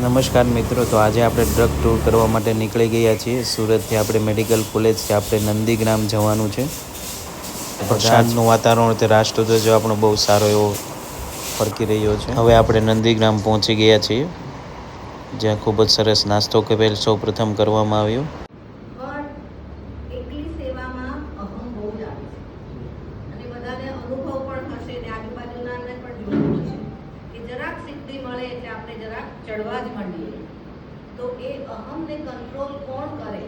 નમસ્કાર મિત્રો, તો આજે આપણે ડ્રગ ટૂર કરવા માટે નીકળી ગયા છીએ. સુરતથી આપણે મેડિકલ કોલેજથી આપણે નંદીગ્રામ જવાનું છે. વરસાદનું વાતાવરણ તે રાષ્ટ્રધ્વજ આપણો બહુ સારો એવો ફરકી રહ્યો છે. હવે આપણે નંદીગ્રામ પહોંચી ગયા છીએ, જ્યાં ખૂબ જ સરસ નાસ્તો કે પહેલ સૌ પ્રથમ કરવામાં આવ્યો. ચડવા જ માંડીએ તો એ અહમને કંટ્રોલ કોણ કરે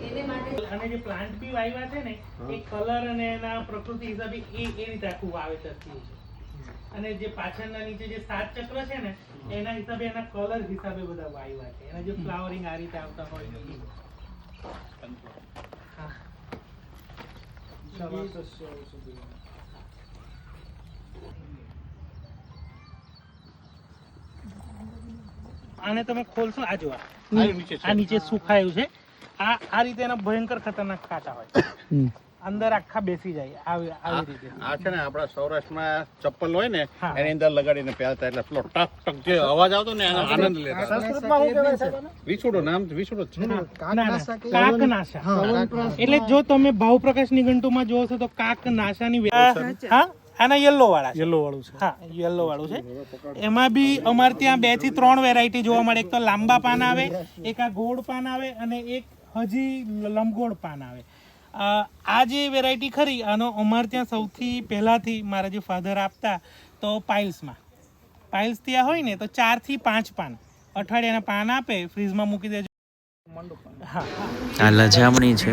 એને માટે. અને જે પ્લાન્ટ બી વાવ્યા છે ને એ કલર અને એના પ્રકૃતિ હિસાબે એ રીતે આખું વાવેતર થયું છે. અને જે પાછળના નીચે જે 7 ચક્ર છે ને એના હિસાબે એના કલર હિસાબે બધા વાવ્યા છે. એના જે ફ્લાવરિંગ આ રીતે આવતા હોય આને તમે ખોલશો, આ જો આ નીચે સુખાયું છે. આ રીતે એના ભયંકર ખતરનાક કાંટા હોય, અંદર આખા બેસી જાય આવી રીતે. આ છે ને આપણા સૌરાષ્ટ્રમાં ચપ્પલ હોય ને એની અંદર લગાડીને પહેરતા, એટલે પેલો ટક ટક જે અવાજ આવતો ને એનો આનંદ લેતા. સંસ્કૃતમાં શું કહેવાય સાહેબ? વિછોડો, નામ વિછોડો જ છે. કાકનાશા. એટલે જો તમે ભાવપ્રકાશ નિઘંટુમાં જોશો તો કાકનાશાની આના યલો વાળા, યલો વાળું છે. હા, યલો વાળું છે. એમાં બી અમારે ત્યાં 2 થી 3 વેરાયટી જોવા મળે. એક તો લાંબા પાન આવે, એક આ ગોળ પાન આવે અને એક હજી લંબગોળ પાન આવે. આ જે વેરાયટી ખરી, આનો અમારે ત્યાં સૌથી પહેલાથી મારા જે ફાધર આપતા તો પાઇલ્સ ત્યાં હોય ને તો 4 થી 5 પાન અઠવાડિયાના પાન આપે, ફ્રીજમાં મૂકી દેજો. આ લજામણી છે,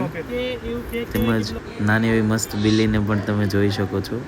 તેમજ નાની એવી મસ્ત બિલ્લીને પણ તમે જોઈ શકો છો.